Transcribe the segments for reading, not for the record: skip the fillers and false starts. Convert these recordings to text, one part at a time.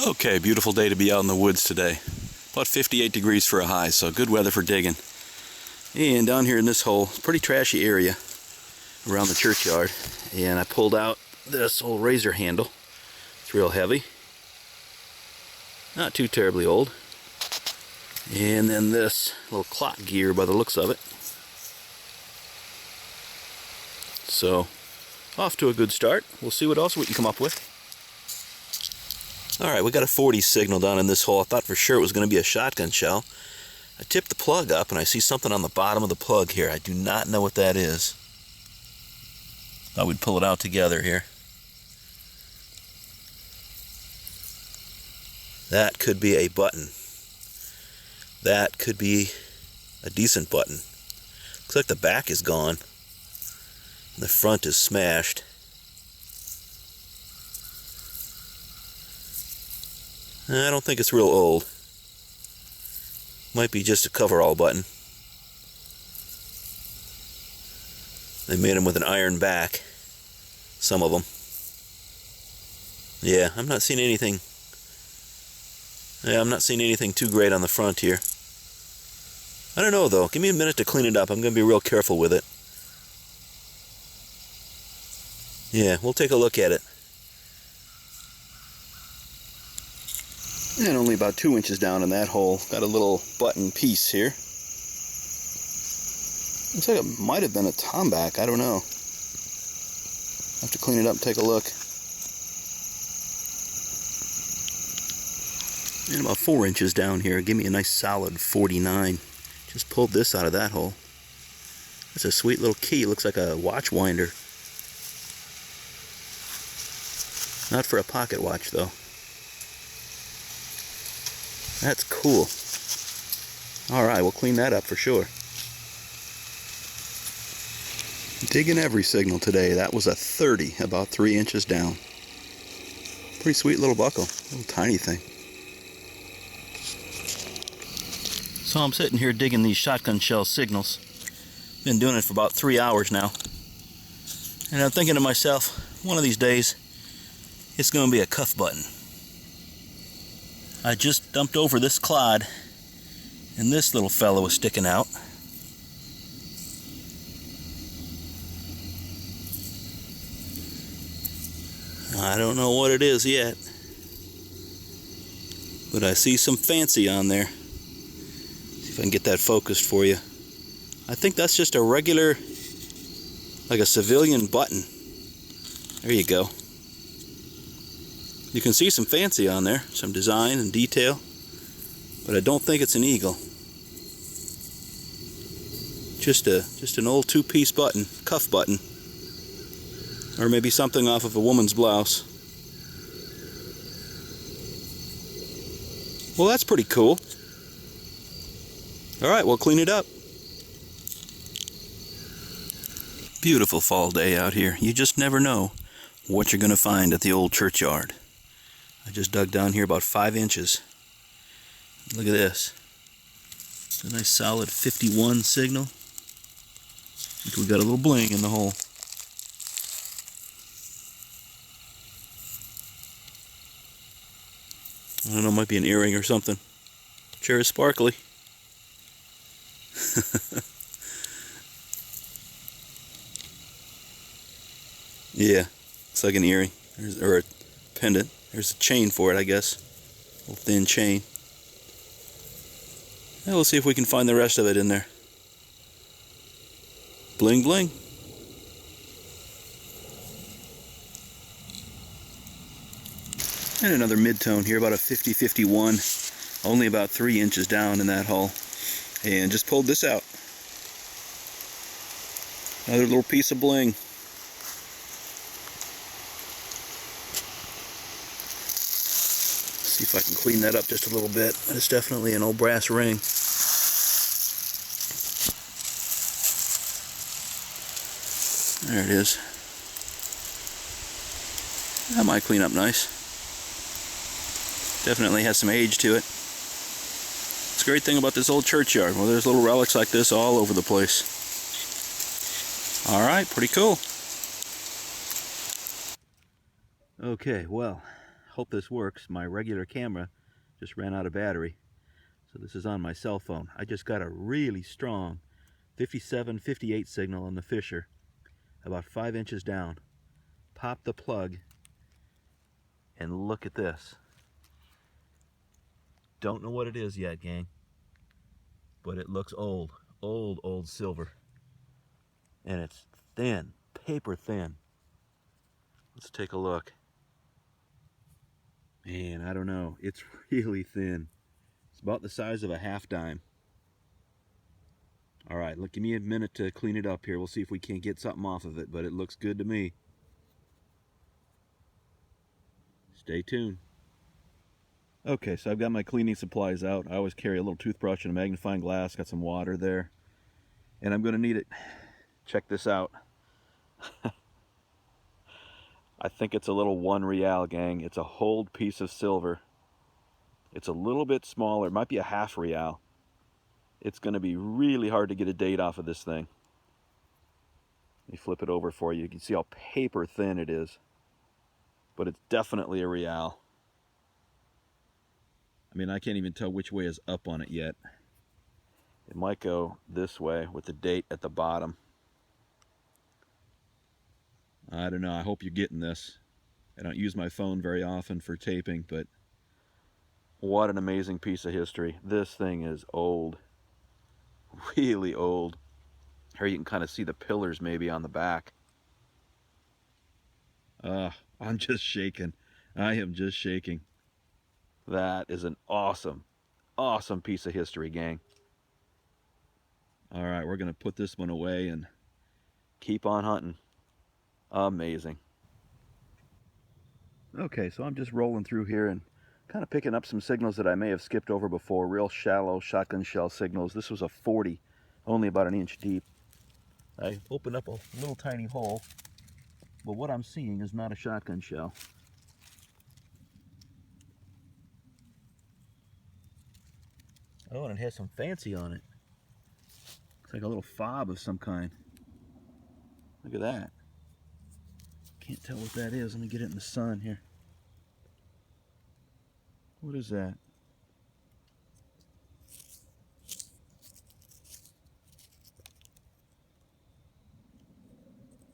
Okay, beautiful day to be out in the woods today. About 58 degrees for a high, so good weather for digging. And down here in this hole, pretty trashy area around the churchyard. And I pulled out this old razor handle. It's real heavy. Not too terribly old. And then this little clock gear by the looks of it. So, off to a good start. We'll see what else we can come up with. Alright, we got a 40 signal down in this hole. I thought for sure it was going to be a shotgun shell. I tipped the plug up and I see something on the bottom of the plug here. I do not know what that is. Thought we'd pull it out together here. That could be a button. That could be a decent button. Looks like the back is gone. And the front is smashed. I don't think it's real old. Might be just a coverall button. They made them with an iron back. Some of them. Yeah, I'm not seeing anything. Yeah, I'm not seeing anything too great on the front here. I don't know though. Give me a minute to clean it up. I'm going to be real careful with it. Yeah, we'll take a look at it. And only about 2 inches down in that hole, got a little button piece here. Looks like it might have been a tomback, I don't know. Have to clean it up and take a look. And about 4 inches down here, give me a nice solid 49. Just pulled this out of that hole. That's a sweet little key, looks like a watch winder. Not for a pocket watch though. That's cool. Alright, we'll clean that up for sure. Digging every signal today. That was a 30, about 3 inches down. Pretty sweet little buckle. Little tiny thing. So I'm sitting here digging these shotgun shell signals. Been doing it for about 3 hours now. And I'm thinking to myself, one of these days, it's going to be a cuff button. I just dumped over this clod, and this little fellow was sticking out. I don't know what it is yet, but I see some fancy on there. See if I can get that focused for you. I think that's just a regular, like a civilian button. There you go. You can see some fancy on there, some design and detail, but I don't think it's an eagle. Just an old two-piece button, cuff button, or maybe something off of a woman's blouse. Well, that's pretty cool. All right, we'll clean it up. Beautiful fall day out here. You just never know what you're going to find at the old churchyard. I just dug down here about 5 inches. Look at this. It's a nice solid 51 signal. I think we got a little bling in the hole. I don't know, might be an earring or something. Sure is sparkly. Yeah, looks like an earring or a pendant. There's a chain for it, I guess. A little thin chain. Yeah, we'll see if we can find the rest of it in there. Bling, bling. And another mid-tone here, about a 50-51. Only about 3 inches down in that hole. And just pulled this out. Another little piece of bling. See if I can clean that up just a little bit. It's definitely an old brass ring. There it is. That might clean up nice. Definitely has some age to it. It's a great thing about this old churchyard. Well, there's little relics like this all over the place. Alright, pretty cool. Okay, well, hope this works. My regular camera just ran out of battery. So this is on my cell phone. I just got a really strong 57, 58 signal on the Fisher, about 5 inches down. Pop the plug and look at this. Don't know what it is yet, gang, but it looks old, old silver. And it's thin, paper thin. Let's take a look. Man, I don't know, it's really thin. It's about the size of a half dime. All right, look, give me a minute to clean it up here. We'll see if we can't get something off of it, but it looks good to me. Stay tuned. Okay, so I've got my cleaning supplies out. I always carry a little toothbrush and a magnifying glass. Got some water there. And I'm going to need it. Check this out. I think it's a little 1 real, gang. It's a whole piece of silver. It's a little bit smaller. It might be a half real. It's going to be really hard to get a date off of this thing. Let me flip it over for you. You can see how paper thin it is. But it's definitely a real. I mean, I can't even tell which way is up on it yet. It might go this way with the date at the bottom. I don't know. I hope you're getting this. I don't use my phone very often for taping, but what an amazing piece of history. This thing is old. Really old. Here you can kind of see the pillars maybe on the back. I'm just shaking. I am just shaking. That is an awesome, awesome piece of history, gang. All right, we're going to put this one away and keep on hunting. Amazing. Okay, so I'm just rolling through here and kind of picking up some signals that I may have skipped over before. Real shallow shotgun shell signals. This was a 40, only about 1 inch deep. I opened up a little tiny hole, but what I'm seeing is not a shotgun shell. Oh, and it has some fancy on it. It's like a little fob of some kind. Look at that. Can't tell what that is. Let me get it in the sun here. What is that?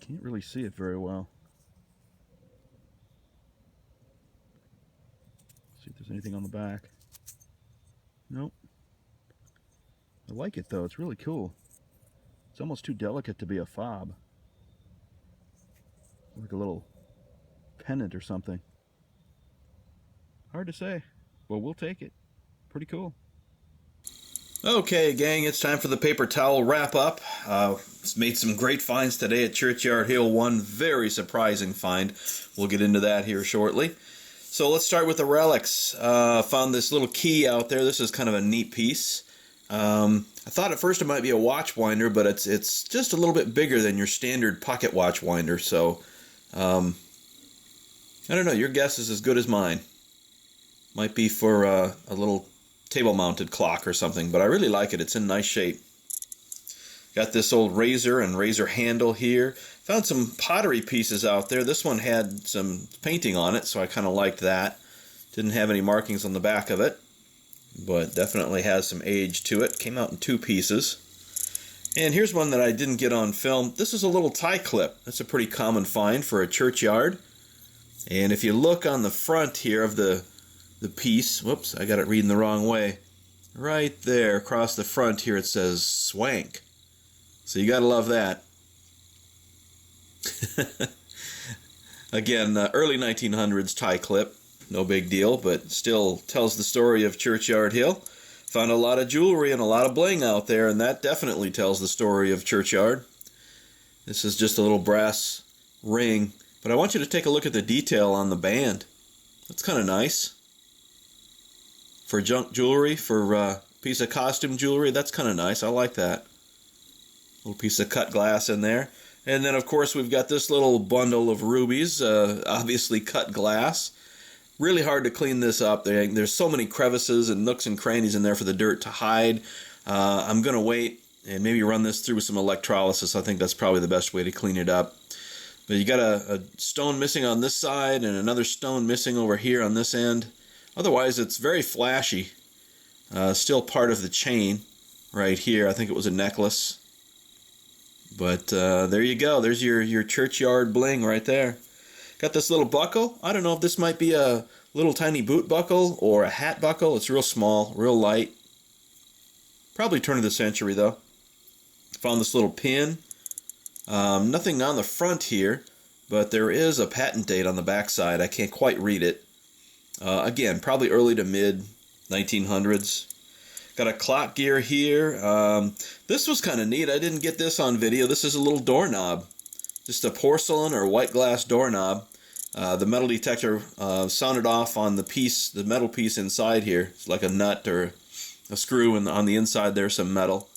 Can't really see it very well. See if there's anything on the back. Nope. I like it though, it's really cool. It's almost too delicate to be a fob. Like a little pendant or something. Hard to say. Well, we'll take it. Pretty cool. Okay, gang, it's time for the paper towel wrap up. Made some great finds today at Churchyard Hill. One very surprising find. We'll get into that here shortly. So let's start with the relics. Found this little key out there. This is kind of a neat piece. I thought at first it might be a watch winder, but it's just a little bit bigger than your standard pocket watch winder. So I don't know. Your guess is as good as mine. Might be for a little table-mounted clock or something, but I really like it. It's in nice shape. Got this old razor and razor handle here. Found some pottery pieces out there. This one had some painting on it, so I kind of liked that. Didn't have any markings on the back of it, but definitely has some age to it. Came out in 2 pieces. And here's one that I didn't get on film. This is a little tie clip. That's a pretty common find for a churchyard. And if you look on the front here of the piece, whoops, I got it reading the wrong way. Right there across the front here it says swank. So you gotta love that. Again, early 1900s tie clip. No big deal, but still tells the story of Churchyard Hill. Found a lot of jewelry and a lot of bling out there, and that definitely tells the story of Churchyard. This is just a little brass ring, but I want you to take a look at the detail on the band. That's kind of nice. For junk jewelry, for a piece of costume jewelry, that's kind of nice. I like that. Little piece of cut glass in there. And then, of course, we've got this little bundle of rubies, obviously cut glass. Really hard to clean this up. There's so many crevices and nooks and crannies in there for the dirt to hide. I'm going to wait and maybe run this through some electrolysis. I think that's probably the best way to clean it up. But you got a stone missing on this side and another stone missing over here on this end. Otherwise, it's very flashy. Still part of the chain right here. I think it was a necklace. But there you go. There's your churchyard bling right there. Got this little buckle. I don't know if this might be a little tiny boot buckle or a hat buckle. It's real small, real light. Probably turn of the century though. Found this little pin. Nothing on the front here, but there is a patent date on the back side. I can't quite read it. Again, probably early to mid 1900s. Got a clock gear here. This was kind of neat. I didn't get this on video. This is a little doorknob. Just a porcelain or white glass doorknob. The metal detector sounded off on the metal piece inside here. It's like a nut or a screw, and on the inside there's some metal.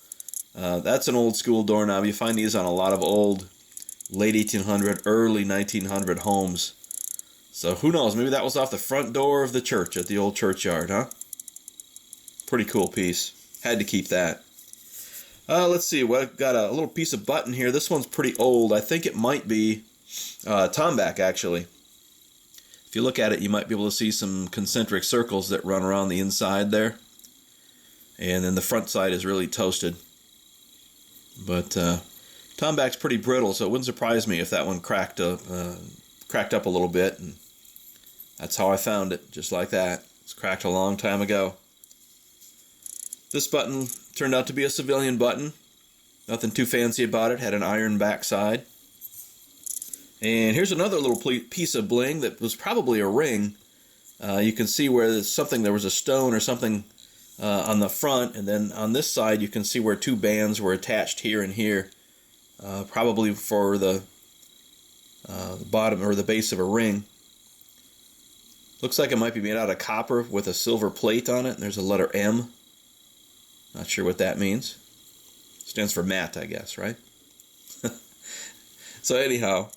That's an old school doorknob. You find these on a lot of old late 1800, early 1900 homes. So who knows, maybe that was off the front door of the church at the old churchyard, huh? Pretty cool piece. Had to keep that. Let's see, we've got a little piece of button here. This one's pretty old. I think it might be tombac, actually. If you look at it, you might be able to see some concentric circles that run around the inside there. And then the front side is really toasted. But tombac's pretty brittle, so it wouldn't surprise me if that one cracked up a little bit. And that's how I found it, just like that. It's cracked a long time ago. This button turned out to be a civilian button. Nothing too fancy about it. Had an iron backside. And here's another little piece of bling that was probably a ring. You can see where there was a stone or something on the front, and then on this side you can see where two bands were attached here and here. Probably for the bottom or the base of a ring. Looks like it might be made out of copper with a silver plate on it. And there's a letter M. Not sure what that means. Stands for matte, I guess, right? So anyhow,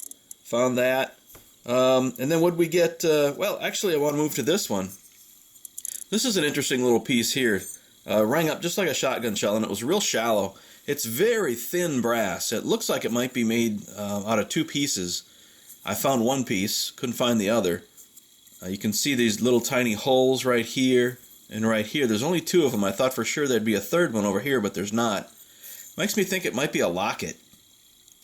found that. And then what we get? Well, actually, I want to move to this one. This is an interesting little piece here. Rang up just like a shotgun shell, and it was real shallow. It's very thin brass. It looks like it might be made out of two pieces. I found one piece, couldn't find the other. You can see these little tiny holes right here and right here. There's only two of them. I thought for sure there'd be a third one over here, but there's not. Makes me think it might be a locket.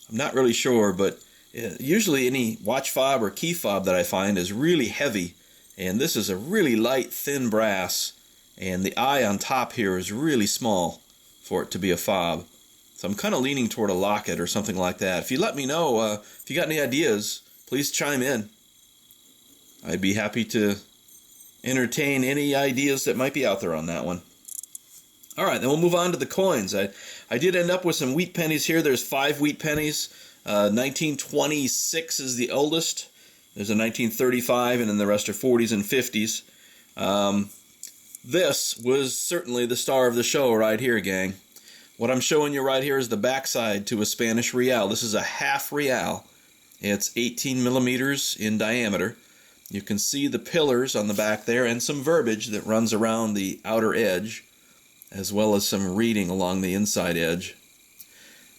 I'm not really sure, but usually any watch fob or key fob that I find is really heavy, and this is a really light, thin brass, and the eye on top here is really small for it to be a fob. So I'm kind of leaning toward a locket or something like that. If you let me know, if you got any ideas, please chime in. I'd be happy to entertain any ideas that might be out there on that one. All right, then we'll move on to the coins. I did end up with some wheat pennies here. There's 5 wheat pennies. 1926 is the oldest. There's a 1935, and then the rest are 40s and 50s. This was certainly the star of the show right here, gang. What I'm showing you right here is the backside to a Spanish real. This is a half real. It's 18 millimeters in diameter. You can see the pillars on the back there and some verbiage that runs around the outer edge, as well as some reading along the inside edge.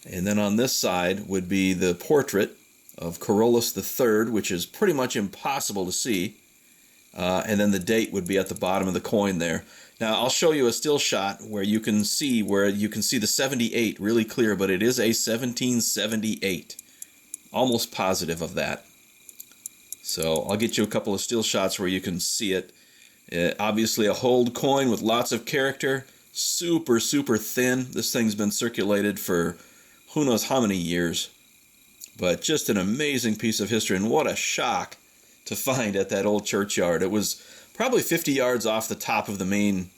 And then on this side would be the portrait of Carolus III, which is pretty much impossible to see. And then the date would be at the bottom of the coin there. Now I'll show you a still shot where you can see the 78 really clear, but it is a 1778. Almost positive of that. So I'll get you a couple of still shots where you can see it. Obviously a hold coin with lots of character. Super, super thin. This thing's been circulated for who knows how many years. But just an amazing piece of history, and what a shock to find at that old churchyard. It was probably 50 yards off the top of the main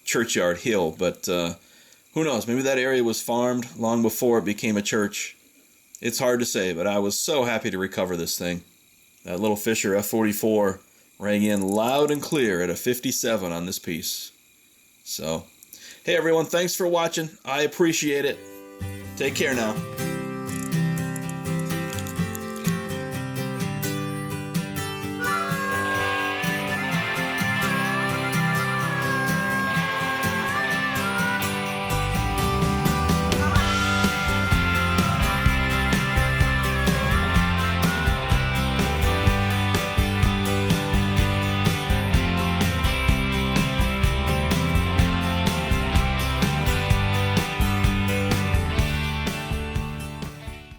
churchyard hill, but who knows, maybe that area was farmed long before it became a church. It's hard to say, but I was so happy to recover this thing. That little Fisher F44 rang in loud and clear at a 57 on this piece. So, hey everyone, thanks for watching. I appreciate it. Take care now.